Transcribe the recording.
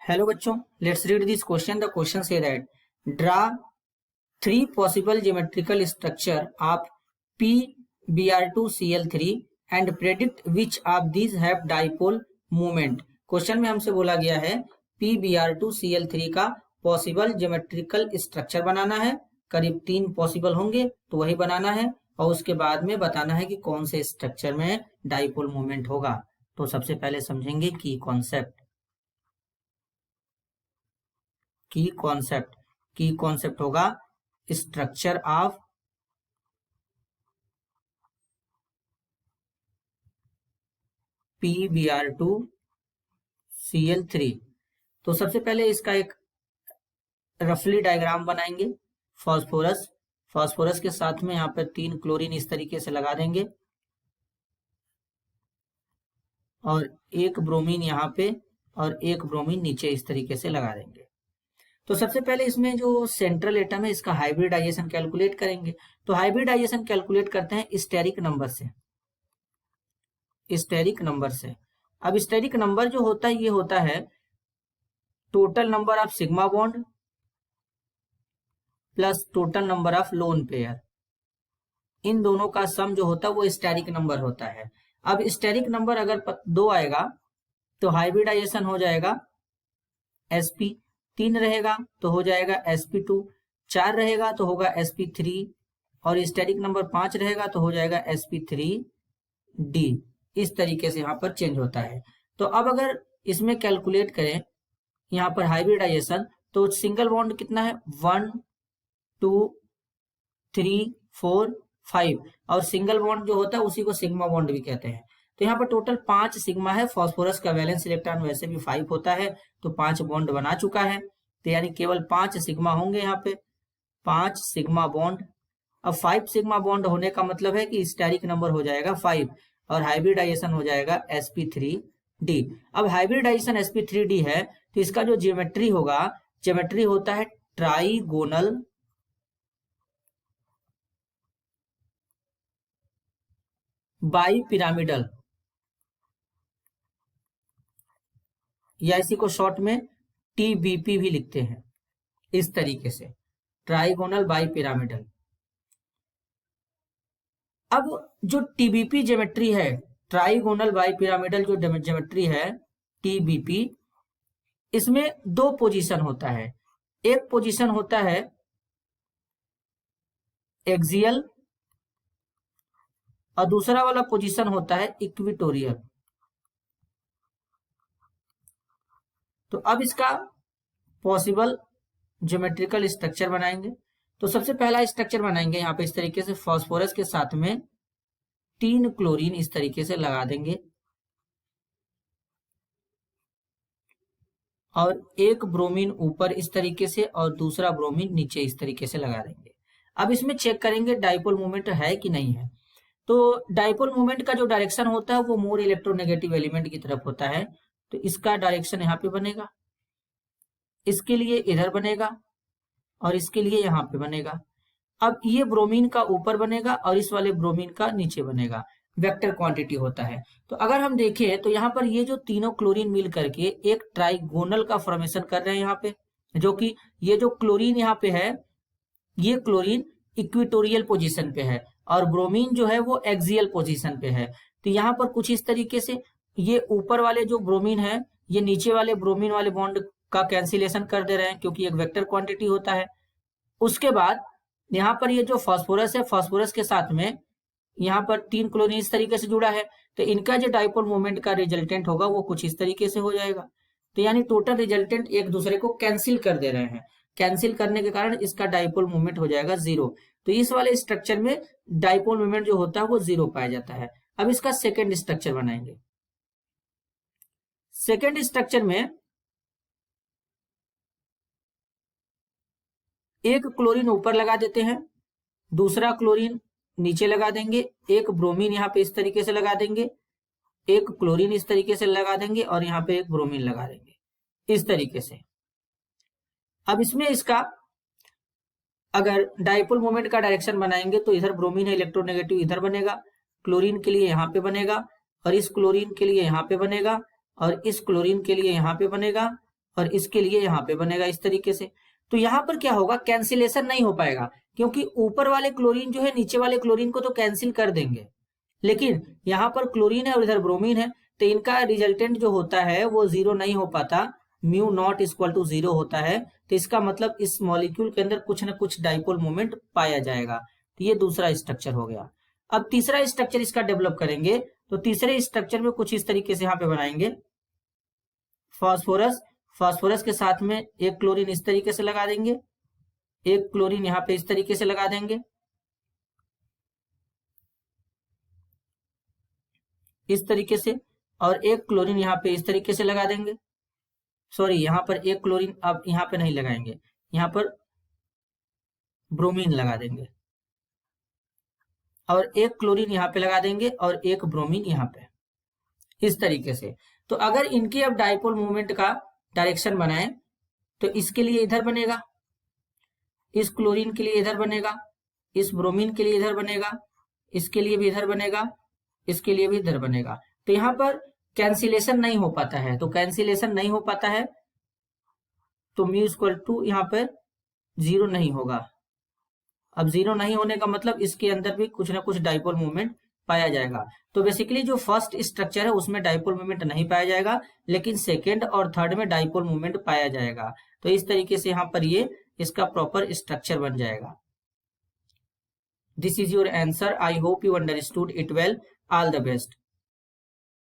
Hello बच्चों, let's read this question. The question say that draw three possible geometrical structure of PBr2Cl3 and predict which of these have dipole moment. Question में हमसे बोला गया है PBr2Cl3 का possible geometrical structure बनाना है. करीब 3 possible होंगे तो वही बनाना है और उसके बाद में बताना है कि कौन से स्ट्रक्चर में डाइपोल मोमेंट होगा. तो सबसे पहले समझेंगे की कॉन्सेप्ट होगा स्ट्रक्चर ऑफ PBr2Cl3. तो सबसे पहले इसका एक रफली डायग्राम बनाएंगे. फॉस्फोरस के साथ में यहाँ पर 3 क्लोरीन इस तरीके से लगा देंगे और एक ब्रोमीन यहाँ पे और एक ब्रोमीन नीचे इस तरीके से लगा देंगे. तो सबसे पहले इसमें जो सेंट्रल एटम है इसका हाइब्रिडाइजेशन कैलकुलेट करेंगे. तो हाइब्रिडाइजेशन कैलकुलेट करते हैं स्टेरिक नंबर से. अब स्टेरिक नंबर जो होता है ये होता है total number of sigma bond plus total number of lone pair. इन दोनों का सम जो होता है वो स्टेरिक नंबर होता है. अब स्टेरिक नंबर अगर 2 आएगा तो हाइब्रिडाइजेशन हो जाएगा sp. 3 रहेगा तो हो जाएगा sp2. 4 रहेगा तो होगा sp3 और स्टेरिक नंबर 5 रहेगा तो हो जाएगा sp3d. इस तरीके से यहाँ पर चेंज होता है. तो अब अगर इसमें कैलकुलेट करें यहाँ पर हाइब्रिडाइजेशन तो सिंगल बॉन्ड कितना है 1 2 3 4 5 और सिंगल बॉन्ड जो होता है उसी को सिग्मा बॉन्ड भी कहते हैं. तो यहाँ पर टोटल 5 सिग्मा है. फॉस्फोरस का वैलेंस इलेक्ट्रॉन वैसे भी 5 होता है तो 5 बॉन्ड बना चुका है. तो यानी केवल 5 सिग्मा होंगे यहाँ पे 5 सिग्मा बॉन्ड. अब 5 सिग्मा बॉन्ड होने का मतलब है कि स्टेरिक नंबर हो जाएगा 5 और हाइब्रिडाइजेशन हो जाएगा sp3d. अब हाइब्रिडाइजेशन sp3d है तो इसका जो ज्योमेट्री होता है ट्राइगोनल बाई पिरामिडल या इसी को शॉर्ट में TBP भी लिखते हैं. इस तरीके से ट्राइगोनल बाई पिरामिडल. अब जो TBP ज्योमेट्री है ट्राइगोनल बाई पिरामिडल जो ज्योमेट्री है TBP इसमें 2 पोजीशन होता है. एक पोजीशन होता है एक्सियल और दूसरा वाला पोजीशन होता है इक्विटोरियल. तो अब इसका पॉसिबल ज्योमेट्रिकल स्ट्रक्चर बनाएंगे. तो सबसे पहला स्ट्रक्चर बनाएंगे यहाँ पे इस तरीके से फॉस्फोरस के साथ में 3 क्लोरीन इस तरीके से लगा देंगे और एक ब्रोमीन ऊपर इस तरीके से और दूसरा ब्रोमीन नीचे इस तरीके से लगा देंगे. अब इसमें चेक करेंगे डाइपोल मोमेंट है कि नहीं है. तो डाइपोल मोमेंट का जो डायरेक्शन होता है वो मोर इलेक्ट्रोनेगेटिव एलिमेंट की तरफ होता है. तो इसका डायरेक्शन यहाँ पे बनेगा, इसके लिए इधर बनेगा और इसके लिए यहाँ पे बनेगा. अब ये ब्रोमीन का ऊपर बनेगा और इस वाले ब्रोमीन का नीचे बनेगा. वेक्टर क्वांटिटी होता है. तो अगर हम देखें तो यहाँ पर ये जो तीनों क्लोरीन मिल करके एक ट्राइगोनल का फॉर्मेशन कर रहे हैं यहाँ पे, जो कि ये जो क्लोरीन यहाँ पे है ये क्लोरीन इक्विटोरियल पोजीशन पे है और ब्रोमीन जो है वो एक्सियल पोजीशन पे है. तो यहाँ पर कुछ इस तरीके से ये ऊपर वाले जो ब्रोमीन है ये नीचे वाले ब्रोमीन वाले बॉन्ड का कैंसिलेशन कर दे रहे हैं क्योंकि एक वेक्टर क्वांटिटी होता है. उसके बाद यहाँ पर ये जो फॉस्फोरस है फॉस्फोरस के साथ में यहाँ पर 3 क्लोरीन इस तरीके से जुड़ा है तो इनका जो डाइपोल मोमेंट का रिजल्टेंट होगा वो कुछ इस तरीके से हो जाएगा. तो यानी टोटल रिजल्टेंट एक दूसरे को कैंसिल कर दे रहे हैं. कैंसिल करने के कारण इसका डाइपोल मोमेंट हो जाएगा 0. तो इस वाले स्ट्रक्चर में डाइपोल मोमेंट जो होता है वो 0 पाया जाता है. अब इसका सेकेंड स्ट्रक्चर बनाएंगे. सेकेंड स्ट्रक्चर में एक क्लोरीन ऊपर लगा देते हैं, दूसरा क्लोरीन नीचे लगा देंगे, एक ब्रोमीन यहाँ पे इस तरीके से लगा देंगे, एक क्लोरीन इस तरीके से लगा देंगे और यहाँ पे एक ब्रोमीन लगा देंगे इस तरीके से. अब इसमें इसका अगर डाइपोल मोमेंट का डायरेक्शन बनाएंगे तो इधर ब्रोमीन है इलेक्ट्रोनेगेटिव इधर बनेगा, क्लोरीन के लिए यहाँ पे बनेगा और इस क्लोरीन के लिए यहाँ पे बनेगा और इस क्लोरीन के लिए यहाँ पे बनेगा और इसके लिए यहाँ पे बनेगा इस तरीके से। तो यहाँ पर क्या होगा, कैंसिलेशन नहीं हो पाएगा, क्योंकि ऊपर वाले क्लोरीन जो है नीचे वाले क्लोरीन को तो कैंसिल कर देंगे, लेकिन यहाँ पर क्लोरीन है और इधर ब्रोमीन है, तो इनका रिजल्टेंट जो होता है वो जीरो नहीं हो पाता, mu not equal to zero होता है। तो इसका मतलब इस मॉलिक्यूल के अंदर कुछ ना कुछ डाइपोल मोमेंट पाया जाएगा। तो ये दूसरा स्ट्रक्चर हो गया। अब तीसरा स्ट्रक्चर इसका डेवलप करेंगे, तो तीसरे स्ट्रक्चर में कुछ इस तरीके से यहाँ पे बनाएंगे। फास्फोरस, फास्फोरस के साथ में एक क्लोरीन इस तरीके से लगा देंगे, एक क्लोरीन यहाँ पे इस तरीके से लगा देंगे, इस तरीके से, और एक क्लोरीन यहाँ पे इस तरीके से लगा देंगे। सॉरी, यहाँ पर एक क्लोरीन अब यहाँ पे नहीं लगाएंगे, यहाँ पर ब्रोमीन लगा देंगे, और एक क्लोरीन यहाँ पे लगा देंगे और एक ब्रोमीन यहाँ पे, इस तरीके से। तो अगर इनके अब डाइपोल मोमेंट का डायरेक्शन बनाए, तो इसके लिए इधर बनेगा, इस क्लोरीन के लिए इधर बनेगा, इस ब्रोमीन के लिए इधर बनेगा, इसके लिए भी इधर बनेगा, इसके लिए भी इधर बनेगा। तो यहाँ पर कैंसिलेशन नहीं हो पाता है, तो कैंसिलेशन नहीं हो पाता है तो म्यू इक्वल टू यहाँ पर जीरो नहीं होगा। अब जीरो नहीं होने का मतलब इसके अंदर भी कुछ ना कुछ डाइपोल मोमेंट पाया जाएगा। तो बेसिकली जो फर्स्ट स्ट्रक्चर है उसमें डाइपोल मोमेंट नहीं पाया जाएगा, लेकिन सेकेंड और थर्ड में डाइपोल मोमेंट पाया जाएगा। तो इस तरीके से यहाँ पर ये इसका प्रॉपर स्ट्रक्चर बन जाएगा। This is your answer. I hope you understood it well. All the best.